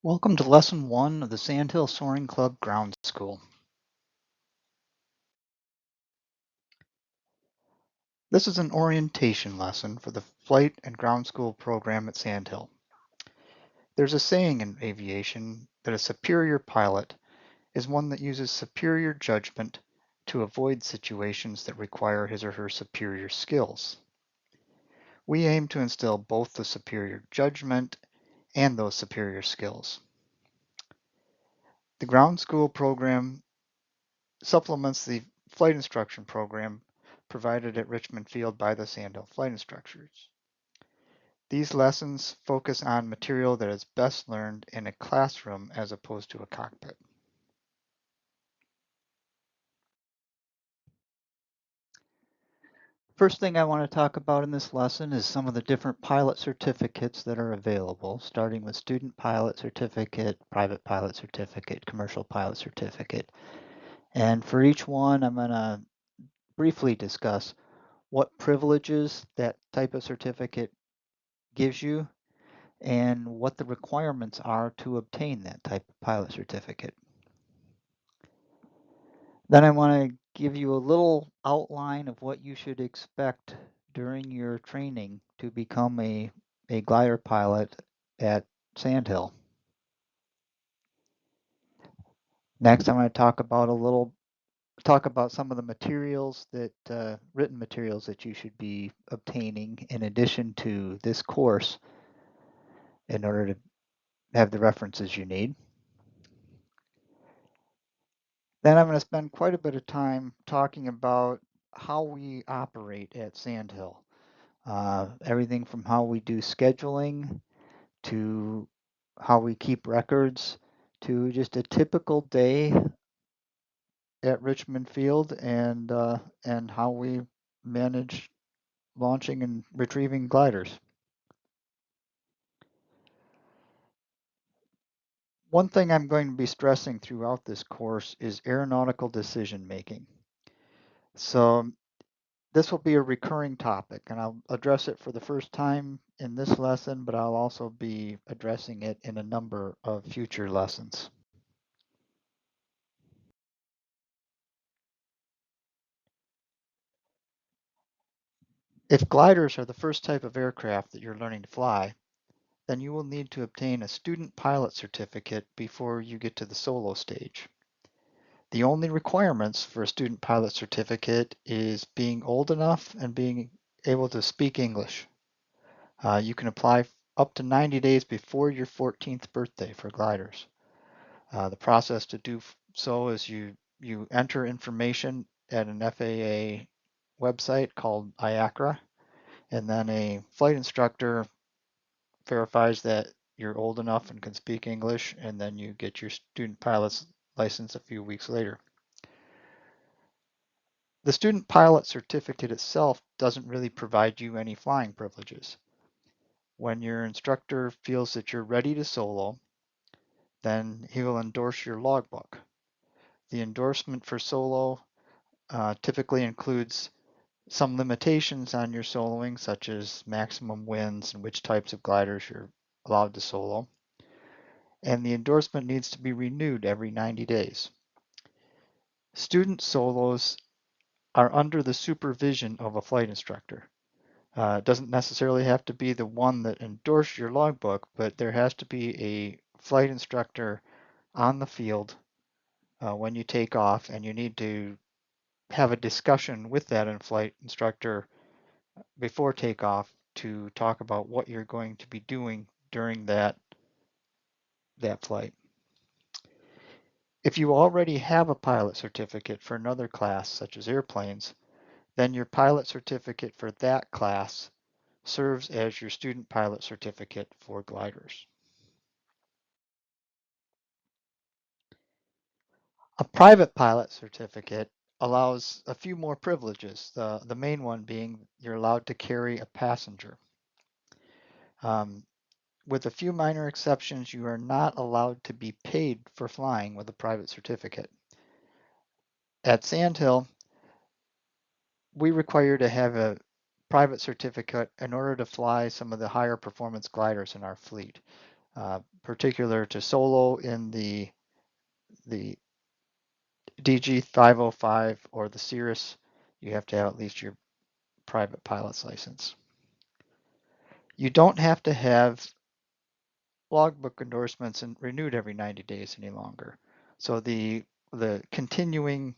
Welcome to Lesson 1 of the Sandhill Soaring Club Ground School. This is an orientation lesson for the Flight and Ground School program at Sandhill. There's a saying in aviation that a superior pilot is one that uses superior judgment to avoid situations that require his or her superior skills. We aim to instill both the superior judgment and those superior skills. The ground school program supplements the flight instruction program provided at Richmond Field by the Sandhill flight instructors. These lessons focus on material that is best learned in a classroom as opposed to a cockpit. First thing I want to talk about in this lesson is some of the different pilot certificates that are available, starting with student pilot certificate, private pilot certificate, commercial pilot certificate. And for each one, I'm going to briefly discuss what privileges that type of certificate gives you and what the requirements are to obtain that type of pilot certificate. Then I want to give you a little outline of what you should expect during your training to become a glider pilot at Sandhill. Next, I'm going to talk about some of the materials that written materials that you should be obtaining in addition to this course in order to have the references you need. Then I'm going to spend quite a bit of time talking about how we operate at Sandhill. Everything from how we do scheduling to how we keep records to just a typical day at Richmond Field and how we manage launching and retrieving gliders. One thing I'm going to be stressing throughout this course is aeronautical decision making. So this will be a recurring topic, and I'll address it for the first time in this lesson, but I'll also be addressing it in a number of future lessons. If gliders are the first type of aircraft that you're learning to fly, then you will need to obtain a student pilot certificate before you get to the solo stage. The only requirements for a student pilot certificate is being old enough and being able to speak English. You can apply up to 90 days before your 14th birthday for gliders. The process to do so is you enter information at an FAA website called IACRA, and then a flight instructor verifies that you're old enough and can speak English, and then you get your student pilot's license a few weeks later. The student pilot certificate itself doesn't really provide you any flying privileges. When your instructor feels that you're ready to solo, then he will endorse your logbook. The endorsement for solo typically includes some limitations on your soloing, such as maximum winds and which types of gliders you're allowed to solo. And the endorsement needs to be renewed every 90 days. Student solos are under the supervision of a flight instructor. It doesn't necessarily have to be the one that endorsed your logbook, but there has to be a flight instructor on the field when you take off, and you need to have a discussion with that flight instructor before takeoff to talk about what you're going to be doing during that flight. If you already have a pilot certificate for another class, such as airplanes, then your pilot certificate for that class serves as your student pilot certificate for gliders. A private pilot certificate allows a few more privileges, the main one being you're allowed to carry a passenger. With a few minor exceptions, you are not allowed to be paid for flying with a private certificate. At Sandhill, we require to have a private certificate in order to fly some of the higher performance gliders in our fleet. particular to solo in the DG 505 or the Cirrus, you have to have at least your private pilot's license. You don't have to have logbook endorsements and renewed every 90 days any longer. So the continuing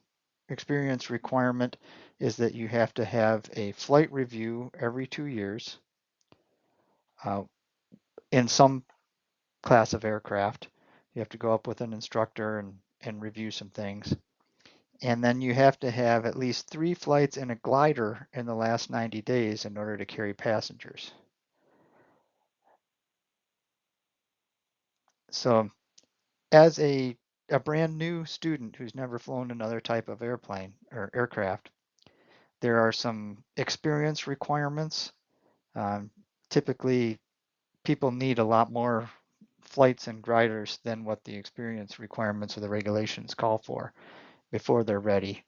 experience requirement is that you have to have a flight review every 2 years uh, in some class of aircraft. You have to go up with an instructor and review some things. And then you have to have at least 3 flights in a glider in the last 90 days in order to carry passengers. So as a brand new student who's never flown another type of airplane or aircraft, there are some experience requirements. Um, Typically, people need a lot more flights and gliders than what the experience requirements or the regulations call for before they're ready.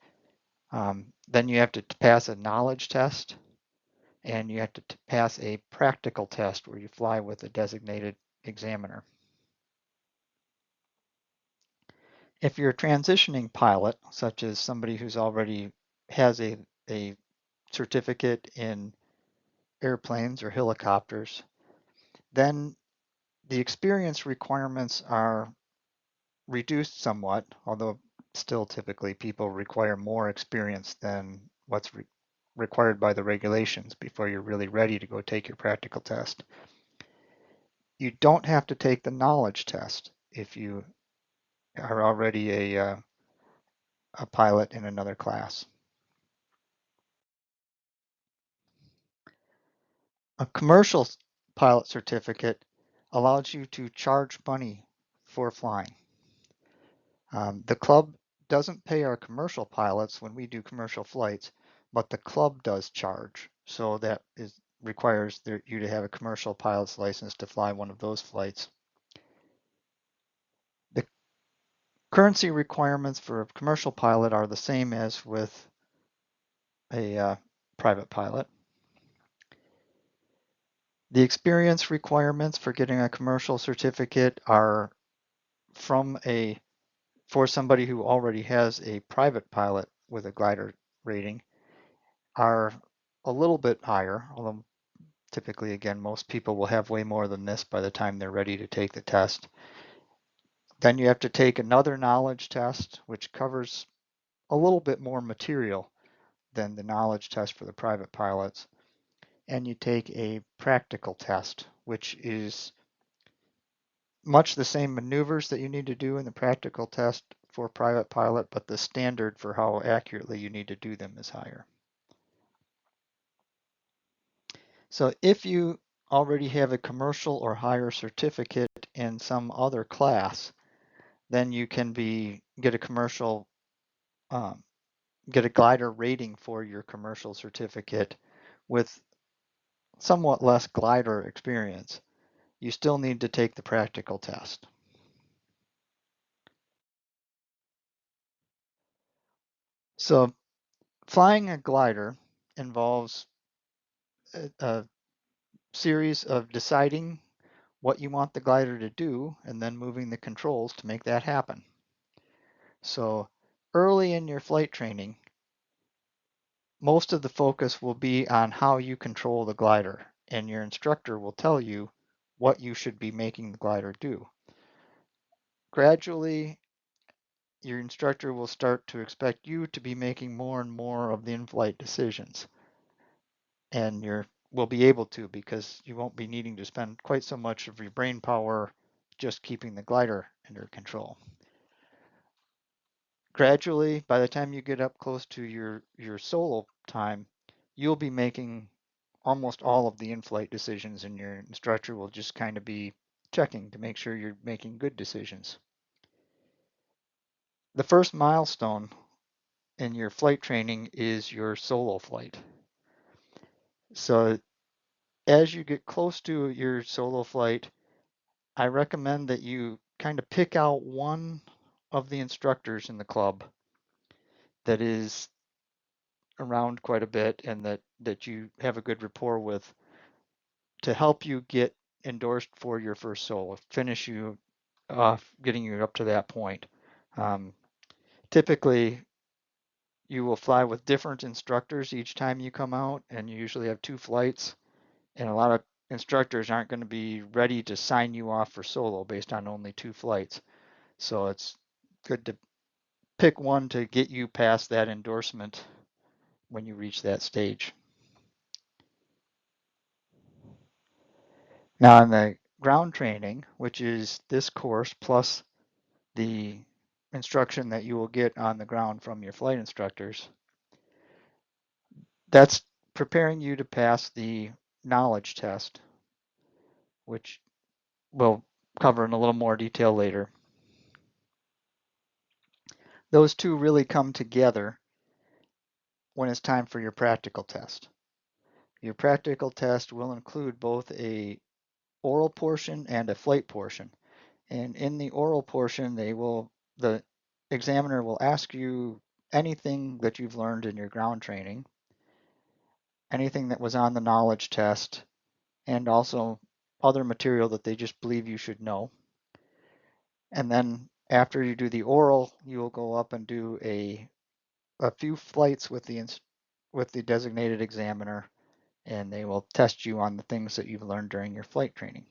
Then you have to pass a knowledge test, and you have to pass a practical test where you fly with a designated examiner. If you're a transitioning pilot, such as somebody who's already has a certificate in airplanes or helicopters, then the experience requirements are reduced somewhat, although still typically people require more experience than what's required by the regulations before you're really ready to go take your practical test. You don't have to take the knowledge test if you are already a pilot in another class. A commercial pilot certificate allows you to charge money for flying. The club doesn't pay our commercial pilots when we do commercial flights, but the club does charge. So that requires you to have a commercial pilot's license to fly one of those flights. The currency requirements for a commercial pilot are the same as with a private pilot. The experience requirements for getting a commercial certificate are for somebody who already has a private pilot with a glider rating are a little bit higher, although typically, again, most people will have way more than this by the time they're ready to take the test. Then you have to take another knowledge test, which covers a little bit more material than the knowledge test for the private pilots. And you take a practical test, which is much the same maneuvers that you need to do in the practical test for private pilot, but the standard for how accurately you need to do them is higher. So if you already have a commercial or higher certificate in some other class, then you can get a commercial, um, get a glider rating for your commercial certificate with somewhat less glider experience. You still need to take the practical test. So flying a glider involves a series of deciding what you want the glider to do and then moving the controls to make that happen. So early in your flight training, most of the focus will be on how you control the glider, and your instructor will tell you what you should be making the glider do. Gradually, your instructor will start to expect you to be making more and more of the in-flight decisions, and you will be able to because you won't be needing to spend quite so much of your brain power just keeping the glider under control. Gradually, by the time you get up close to your solo time, you'll be making almost all of the in-flight decisions, and your instructor will just kind of be checking to make sure you're making good decisions. The first milestone in your flight training is your solo flight. So as you get close to your solo flight, I recommend that you kind of pick out one of the instructors in the club that is around quite a bit and that you have a good rapport with to help you get endorsed for your first solo, finish you off, getting you up to that point. Um, Typically, you will fly with different instructors each time you come out, and you usually have 2 flights. And a lot of instructors aren't going to be ready to sign you off for solo based on only 2 flights. So it's good to pick one to get you past that endorsement when you reach that stage. Now, in the ground training, which is this course plus the instruction that you will get on the ground from your flight instructors, that's preparing you to pass the knowledge test, which we'll cover in a little more detail later. Those two really come together when it's time for your practical test. Your practical test will include both a oral portion and a flight portion. And in the oral portion, the examiner will ask you anything that you've learned in your ground training, anything that was on the knowledge test, and also other material that they just believe you should know. And then after you do the oral, you will go up and do a few flights with the designated examiner, and they will test you on the things that you've learned during your flight training.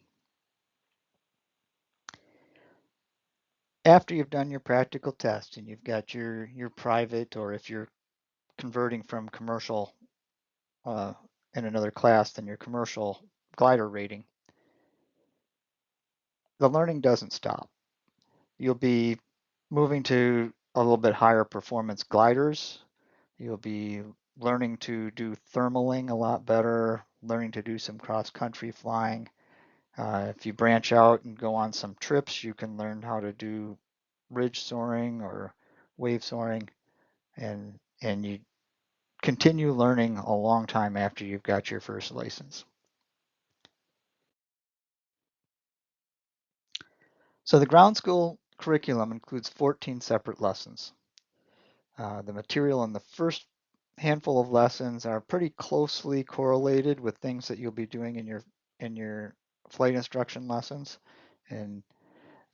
After you've done your practical test and you've got your private, or if you're converting from commercial in another class than your commercial glider rating, the learning doesn't stop. You'll be moving to a little bit higher performance gliders. You'll be learning to do thermaling a lot better, learning to do some cross-country flying. If you branch out and go on some trips, you can learn how to do ridge soaring or wave soaring, and you continue learning a long time after you've got your first license. So the ground school curriculum includes 14 separate lessons. The material in the first handful of lessons are pretty closely correlated with things that you'll be doing in your flight instruction lessons. And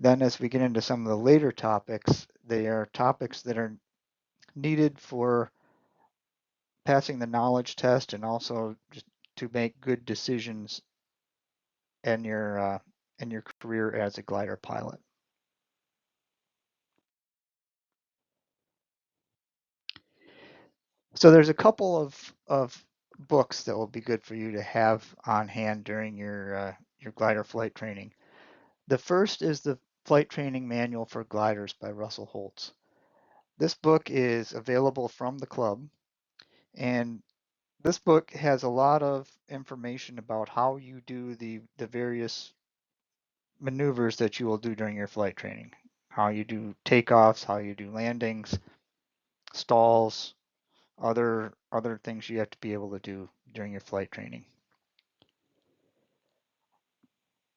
then as we get into some of the later topics, they are topics that are needed for passing the knowledge test and also just to make good decisions in your career as a glider pilot. So there's a couple of books that will be good for you to have on hand during your glider flight training. The first is the Flight Training Manual for Gliders by Russell Holtz. This book is available from the club, and this book has a lot of information about how you do the various maneuvers that you will do during your flight training, how you do takeoffs, how you do landings, stalls, other things you have to be able to do during your flight training.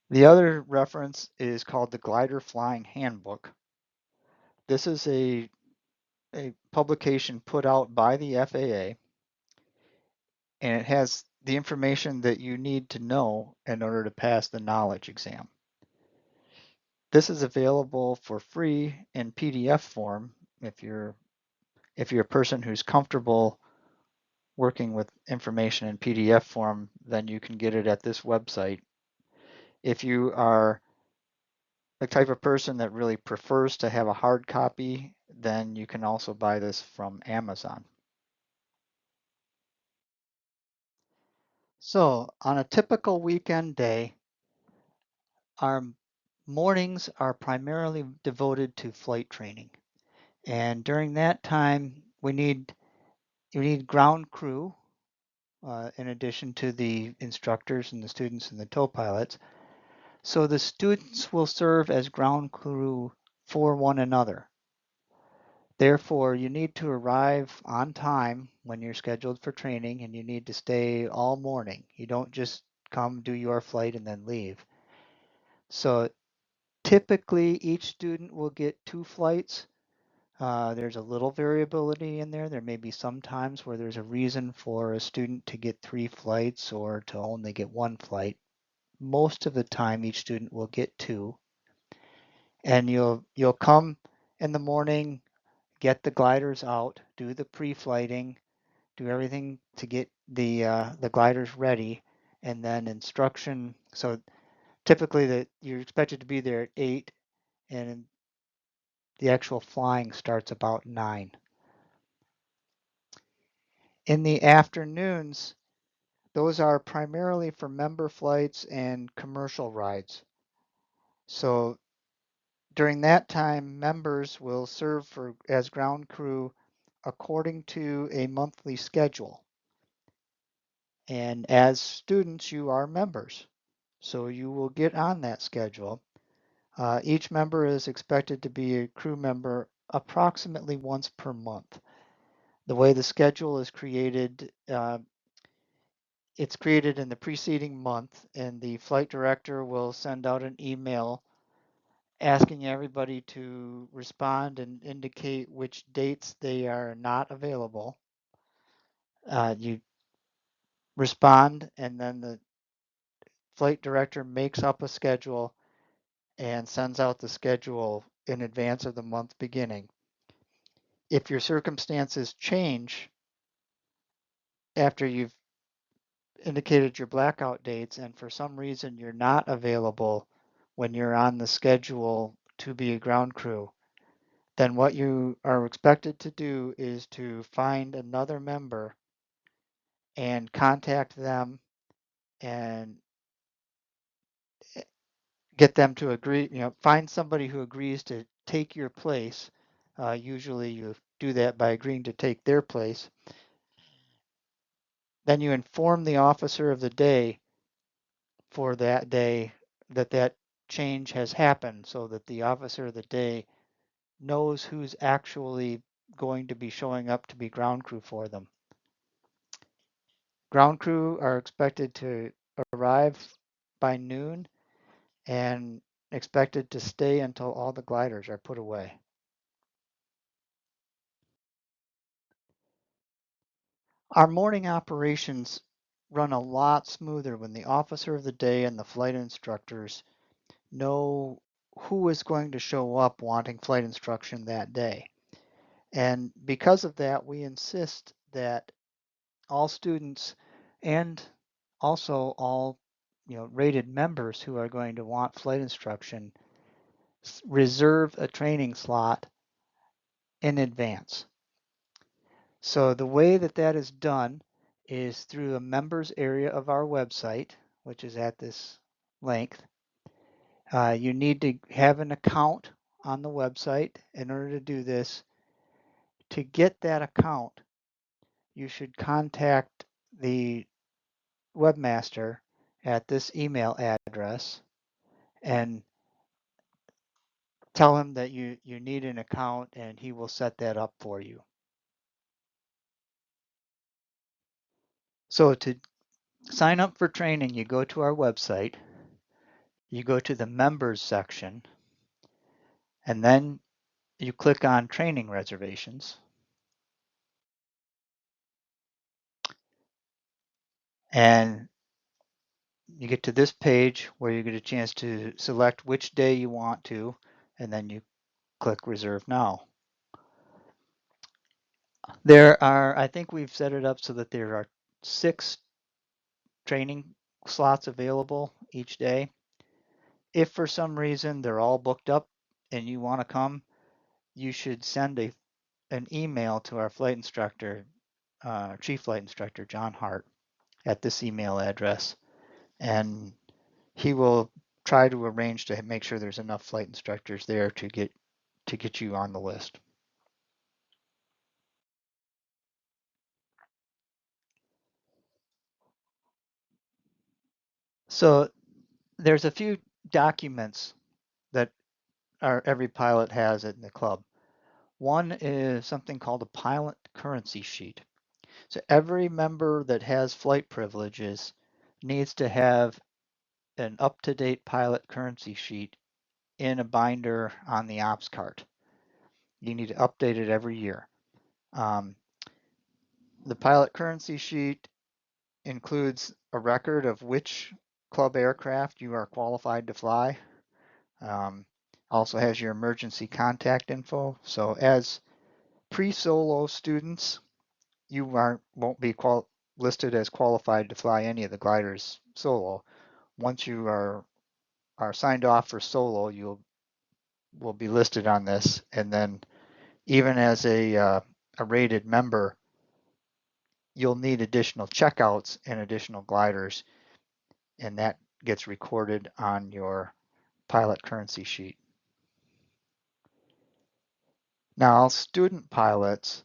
The other reference is called the Glider Flying Handbook. This is a publication put out by the FAA, and it has the information that you need to know in order to pass the knowledge exam. This is available for free in PDF form if you're a person who's comfortable working with information in PDF form, then you can get it at this website. If you are the type of person that really prefers to have a hard copy, then you can also buy this from Amazon. So on a typical weekend day, our mornings are primarily devoted to flight training. And during that time, we need ground crew, in addition to the instructors and the students and the tow pilots. So the students will serve as ground crew for one another. Therefore, you need to arrive on time when you're scheduled for training, and you need to stay all morning. You don't just come, do your flight, and then leave. So typically, each student will get 2 flights. There's a little variability in there. There may be some times where there's a reason for a student to get 3 flights or to only get 1 flight. most of the time each student will get 2. And you'll come in the morning, get the gliders out, do the pre-flighting, do everything to get the gliders ready, and then instruction. So typically you're expected to be there at 8, and the actual flying starts about 9. In the afternoons, those are primarily for member flights and commercial rides. So during that time, members will serve as ground crew according to a monthly schedule. And as students, you are members, so you will get on that schedule. Each member is expected to be a crew member approximately once per month. The way the schedule is created, it's created in the preceding month, and the flight director will send out an email asking everybody to respond and indicate which dates they are not available. You respond, and then the flight director makes up a schedule and sends out the schedule in advance of the month beginning. If your circumstances change after you've indicated your blackout dates and for some reason you're not available when you're on the schedule to be a ground crew, then what you are expected to do is to find another member and contact them and get them to agree, find somebody who agrees to take your place. Usually you do that by agreeing to take their place. Then you inform the officer of the day for that day that change has happened so that the officer of the day knows who's actually going to be showing up to be ground crew for them. Ground crew are expected to arrive by noon and expected to stay until all the gliders are put away. Our morning operations run a lot smoother when the officer of the day and the flight instructors know who is going to show up wanting flight instruction that day. And because of that, we insist that all students and also all rated members who are going to want flight instruction reserve a training slot in advance. So the way that is done is through the members area of our website, which is at this length. You need to have an account on the website in order to do this. To get that account, you should contact the webmaster at this email address and tell him that you need an account and he will set that up for you. So to sign up for training, you go to our website, you go to the members section, and then you click on training reservations. And you get to this page where you get a chance to select which day you want to, and then you click reserve now. There are, I think we've set it up so that there are 6 training slots available each day. If for some reason they're all booked up and you want to come, you should send an email to our flight instructor, Chief Flight Instructor John Hart, at this email address, and he will try to arrange to make sure there's enough flight instructors there to get you on the list. So there's a few documents that every pilot has in the club. One is something called a pilot currency sheet. So every member that has flight privileges needs to have an up-to-date pilot currency sheet in a binder on the ops cart. You need to update it every year. The pilot currency sheet includes a record of which club aircraft you are qualified to fly. Also has your emergency contact info. So as pre-solo students, you won't be listed as qualified to fly any of the gliders solo. Once you are signed off for solo, you will be listed on this, and then even as a rated member, you'll need additional checkouts and additional gliders, and that gets recorded on your pilot currency sheet. Now, student pilots,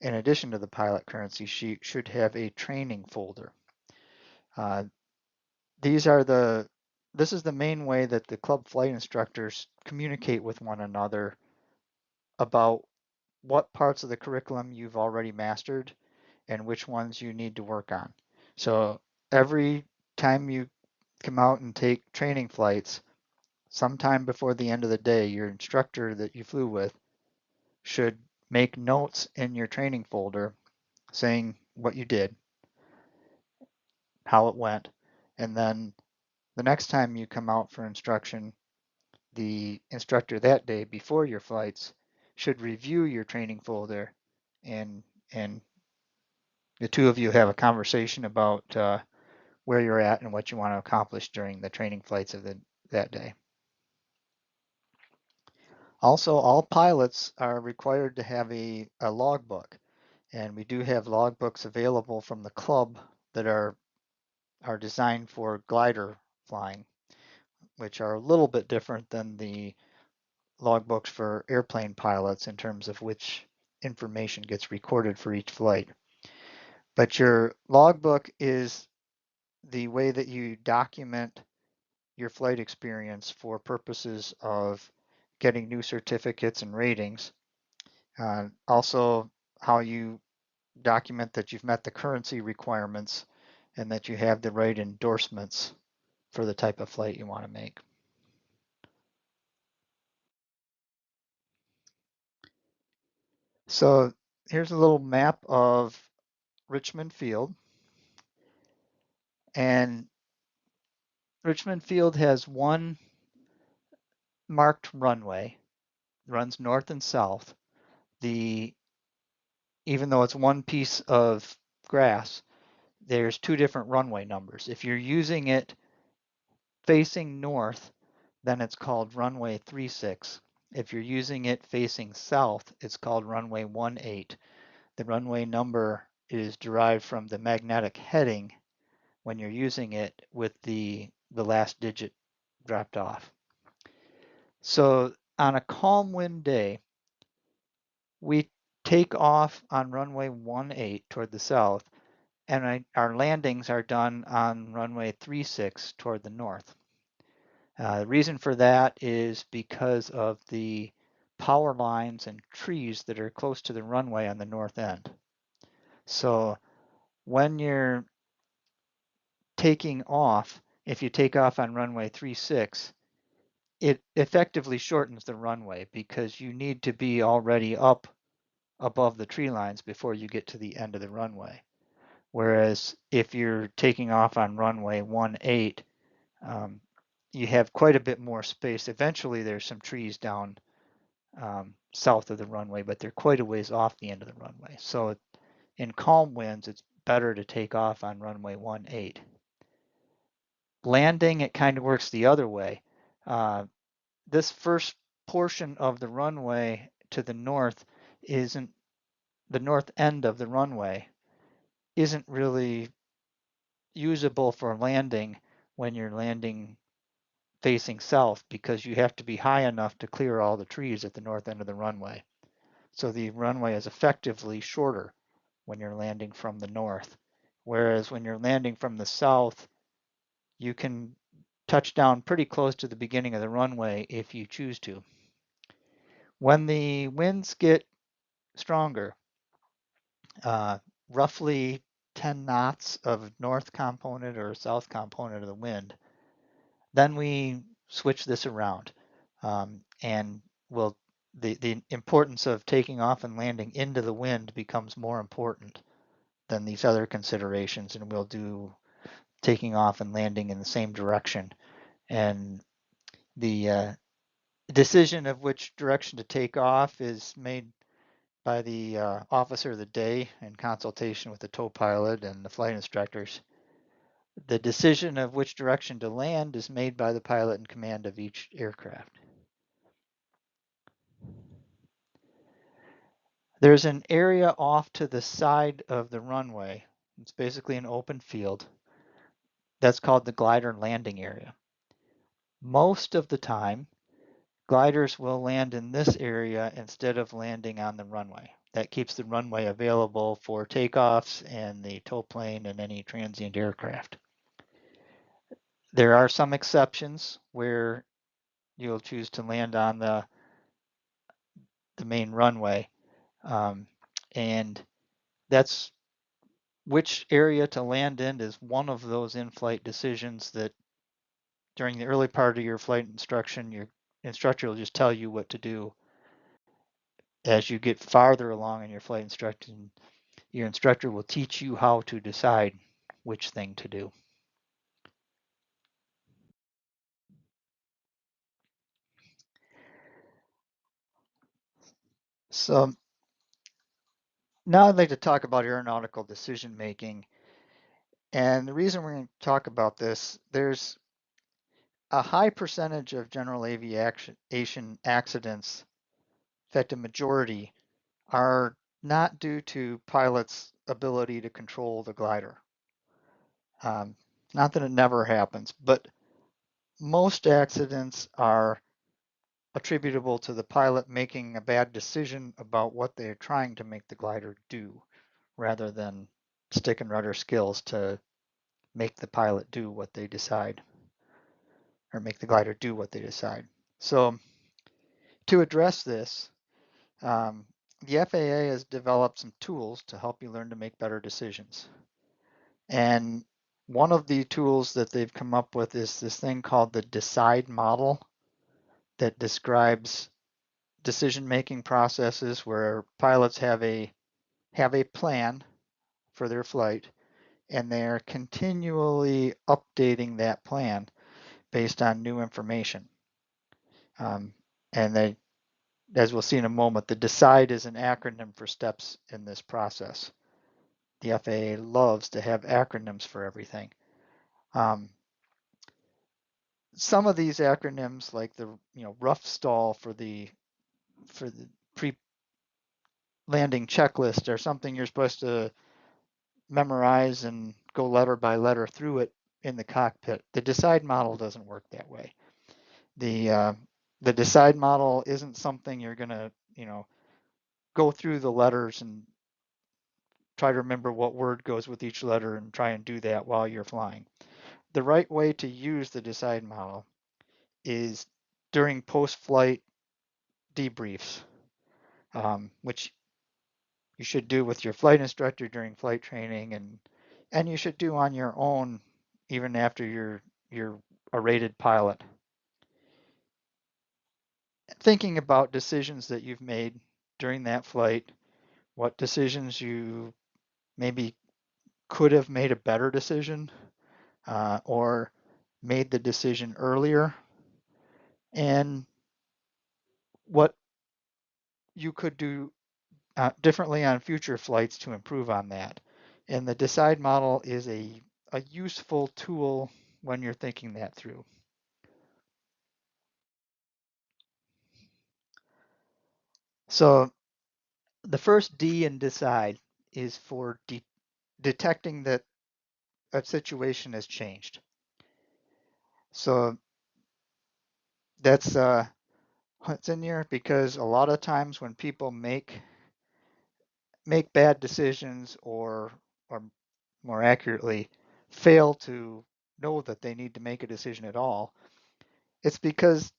in addition to the pilot currency sheet, should have a training folder. Uh, this is the main way that the club flight instructors communicate with one another about what parts of the curriculum you've already mastered and which ones you need to work on. So every time you come out and take training flights, sometime before the end of the day, your instructor that you flew with should make notes in your training folder saying what you did, how it went, and then the next time you come out for instruction, the instructor that day before your flights should review your training folder, and the two of you have a conversation about where you're at and what you want to accomplish during the training flights of that day. Also, all pilots are required to have a logbook, and we do have logbooks available from the club that are designed for glider flying, which are a little bit different than the logbooks for airplane pilots in terms of which information gets recorded for each flight. But your logbook is the way that you document your flight experience for purposes of getting new certificates and ratings. Also, how you document that you've met the currency requirements and that you have the right endorsements for the type of flight you want to make. So here's a little map of Richmond Field. And Richmond Field has one marked runway, runs north and south. Even though it's one piece of grass, there's two different runway numbers. If you're using it facing north, then it's called runway 36. If you're using it facing south, it's called runway 18. The runway number is derived from the magnetic heading when you're using it with the last digit dropped off. So on a calm wind day, we take off on runway 18 toward the south, and our landings are done on runway 36 toward the north. The reason for that is because of the power lines and trees that are close to the runway on the north end. So when you're taking off, if you take off on runway 36, it effectively shortens the runway because you need to be already up above the tree lines before you get to the end of the runway. Whereas if you're taking off on runway 18, you have quite a bit more space. Eventually there's some trees down south of the runway, but they're quite a ways off the end of the runway. So in calm winds, it's better to take off on runway 18. Landing, it kind of works the other way. This first portion of the runway to the north isn't, the north end of the runway isn't really usable for landing when you're landing facing south because you have to be high enough to clear all the trees at the north end of the runway. So the runway is effectively shorter when you're landing from the north. Whereas when you're landing from the south, you can touch down pretty close to the beginning of the runway if you choose to. When the winds get stronger, roughly 10 knots of north component or south component of the wind, then we switch this around, and the importance of taking off and landing into the wind becomes more important than these other considerations, and we'll do taking off and landing in the same direction. And the decision of which direction to take off is made by the officer of the day in consultation with the tow pilot and the flight instructors. The decision of which direction to land is made by the pilot in command of each aircraft. There's an area off to the side of the runway. It's basically an open field. That's called the glider landing area. Most of the time, gliders will land in this area instead of landing on the runway. That keeps the runway available for takeoffs and the tow plane and any transient aircraft. There are some exceptions where you'll choose to land on the main runway. And that's which area to land in is one of those in-flight decisions that during the early part of your flight instruction, your instructor will just tell you what to do. As you get farther along in your flight instruction, your instructor will teach you how to decide which thing to do. So now I'd like to talk about aeronautical decision making. And the reason we're going to talk about this, there's a high percentage of general aviation accidents, in fact, a majority, are not due to pilots' ability to control the glider. Not that it never happens, but most accidents are attributable to the pilot making a bad decision about what they're trying to make the glider do, rather than stick and rudder skills to make the pilot do what they decide, or make the glider do what they decide. So to address this, the FAA has developed some tools to help you learn to make better decisions. And one of the tools that they've come up with is this thing called the DECIDE model that describes decision-making processes where pilots have a plan for their flight, and they're continually updating that plan based on new information. And they, as we'll see in a moment, the DECIDE is an acronym for steps in this process. The FAA loves to have acronyms for everything. Some of these acronyms, like the rough stall for the pre-landing checklist, are something you're supposed to memorize and go letter by letter through it in the cockpit. The DECIDE model doesn't work that way. The DECIDE model isn't something you're gonna go through the letters and try to remember what word goes with each letter and try and do that while you're flying. The right way to use the DECIDE model is during post-flight debriefs, which you should do with your flight instructor during flight training, and you should do on your own even after you're a rated pilot. Thinking about decisions that you've made during that flight, what decisions you maybe could have made a better decision, or made the decision earlier, and what you could do differently on future flights to improve on that. And the DECIDE model is a useful tool when you're thinking that through. So the first D in DECIDE is for detecting that a situation has changed. So that's it's in here because a lot of times when people make bad decisions, or more accurately, fail to know that they need to make a decision at all, it's because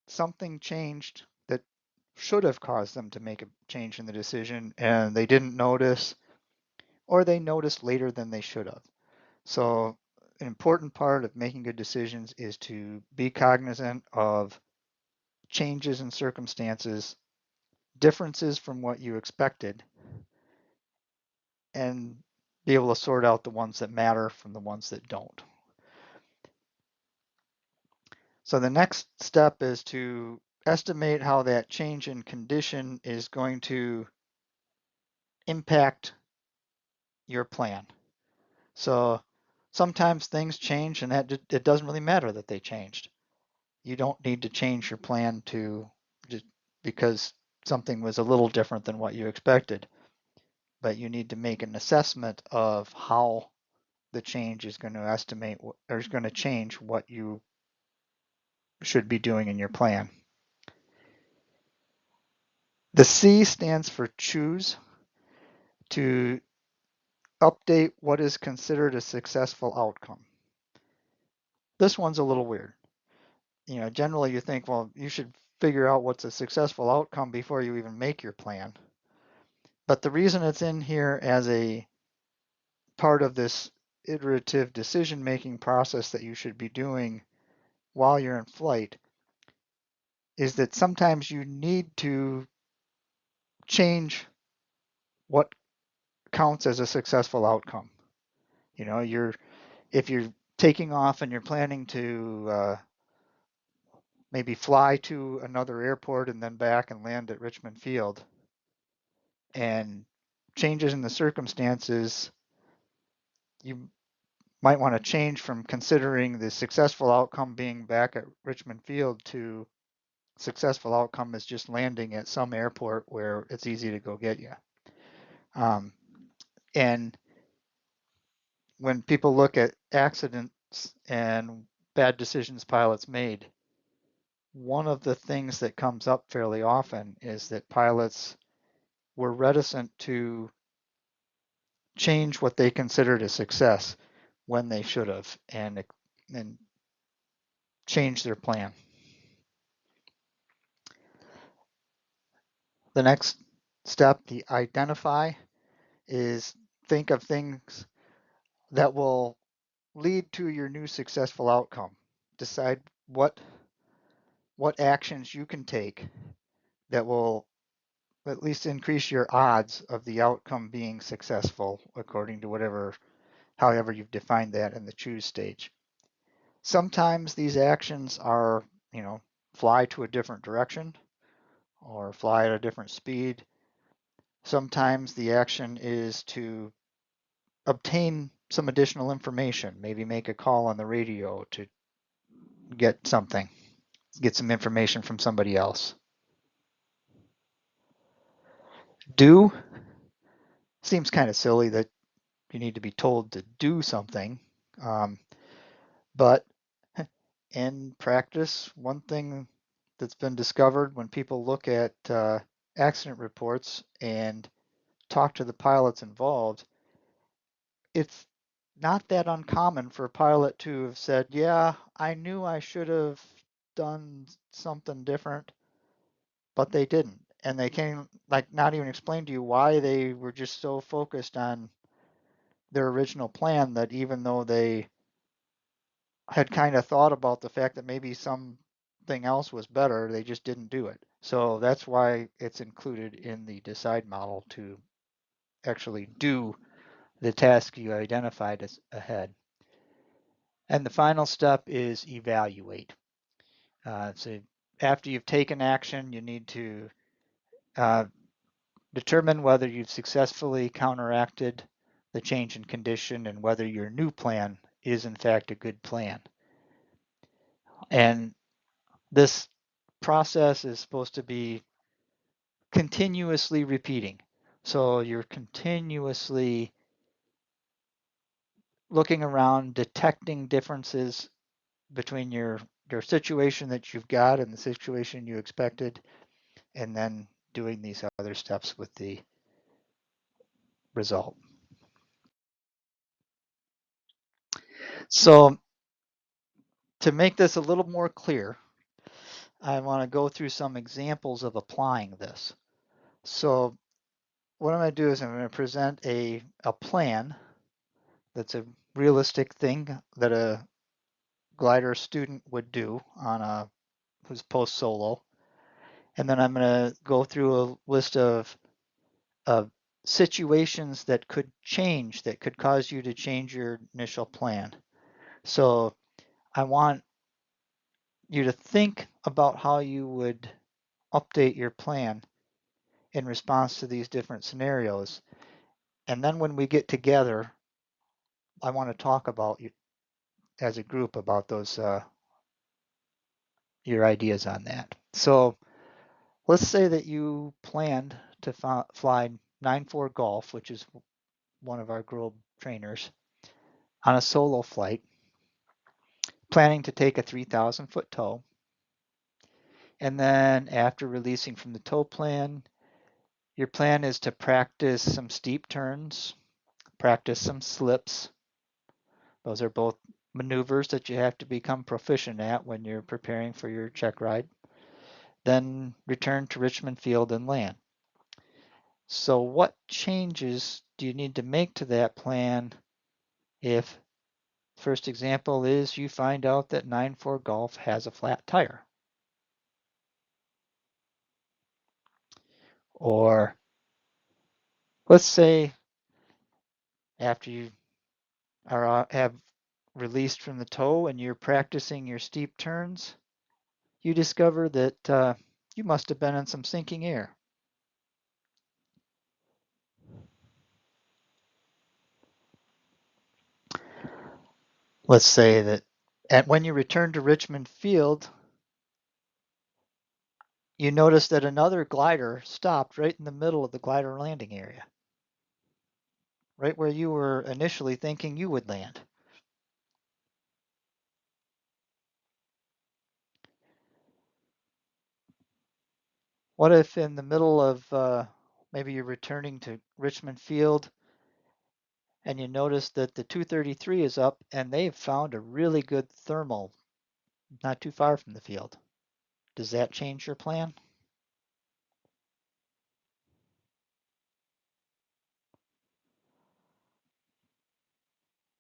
something changed that should have caused them to make a change in the decision and they didn't notice, or they noticed later than they should have. So an important part of making good decisions is to be cognizant of changes in circumstances, differences from what you expected, and be able to sort out the ones that matter from the ones that don't. So the next step is to estimate how that change in condition is going to impact your plan. So sometimes things change and that it doesn't really matter that they changed. You don't need to change your plan to just because something was a little different than what you expected, but you need to make an assessment of how the change is going to estimate or is going to change what you should be doing in your plan. The C stands for choose, to update what is considered a successful outcome. This one's a little weird. Generally you think, well, you should figure out what's a successful outcome before you even make your plan. But the reason it's in here as a part of this iterative decision-making process that you should be doing while you're in flight is that sometimes you need to change what counts as a successful outcome. If you're taking off and you're planning to maybe fly to another airport and then back and land at Richmond Field, and changes in the circumstances, you might want to change from considering the successful outcome being back at Richmond Field to successful outcome is just landing at some airport where it's easy to go get you. And when people look at accidents and bad decisions pilots made, one of the things that comes up fairly often is that pilots were reticent to change what they considered a success when they should have and change their plan. The next step, the identify, is think of things that will lead to your new successful outcome. Decide what actions you can take that will at least increase your odds of the outcome being successful according to however you've defined that in the choose stage. Sometimes these actions are, fly to a different direction or fly at a different speed. Sometimes the action is to obtain some additional information, maybe make a call on the radio to get some information from somebody else. Do seems kind of silly that you need to be told to do something, but in practice, one thing that's been discovered when people look at accident reports and talk to the pilots involved, it's not that uncommon for a pilot to have said, yeah, I knew I should have done something different, but they didn't. And they can not even explain to you why they were just so focused on their original plan that even though they had kind of thought about the fact that maybe something else was better, they just didn't do it. So that's why it's included in the decide model to actually do the task you identified as ahead. And the final step is evaluate. So after you've taken action, you need to determine whether you've successfully counteracted the change in condition and whether your new plan is in fact a good plan. And this process is supposed to be continuously repeating. So you're continuously looking around, detecting differences between your situation that you've got and the situation you expected, and then doing these other steps with the result. So to make this a little more clear, I want to go through some examples of applying this. So what I'm going to do is I'm going to present a plan that's a realistic thing that a glider student would do who's post solo. And then I'm going to go through a list of situations that could change, that could cause you to change your initial plan. So I want you to think about how you would update your plan in response to these different scenarios. And then when we get together, I want to talk about you as a group about those your ideas on that. So let's say that you planned to fly 9-4 Golf, which is one of our Globe trainers, on a solo flight, planning to take a 3,000-foot tow. And then after releasing from the tow plan, your plan is to practice some steep turns, practice some slips. Those are both maneuvers that you have to become proficient at when you're preparing for your check ride. Then return to Richmond Field and land. So what changes do you need to make to that plan if first example is you find out that 9-4 Golf has a flat tire? Or let's say after you have released from the tow and you're practicing your steep turns, you discover that you must have been in some sinking air. Let's say that when you return to Richmond Field, you notice that another glider stopped right in the middle of the glider landing area, right where you were initially thinking you would land. What if in the middle of maybe you're returning to Richmond Field and you notice that the 233 is up and they've found a really good thermal not too far from the field? Does that change your plan?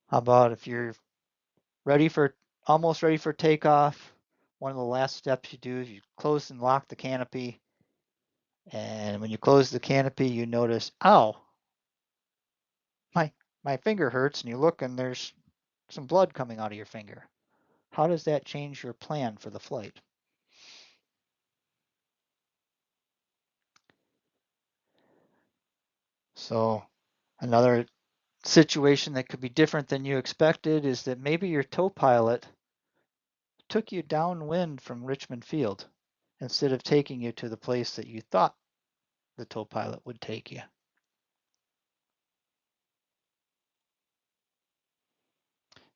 How about if you're ready for almost ready for takeoff, one of the last steps you do is you close and lock the canopy, and when you close the canopy you notice, ow, my my finger hurts, and you look and there's some blood coming out of your finger. How does that change your plan for the flight? So another situation that could be different than you expected is that maybe your tow pilot took you downwind from Richmond Field instead of taking you to the place that you thought the tow pilot would take you.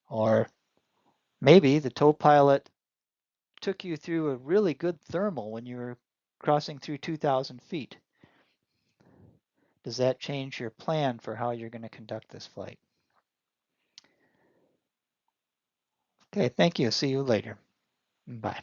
Or maybe the tow pilot took you through a really good thermal when you were crossing through 2,000 feet. Does that change your plan for how you're going to conduct this flight? Okay, thank you. See you later. Bye.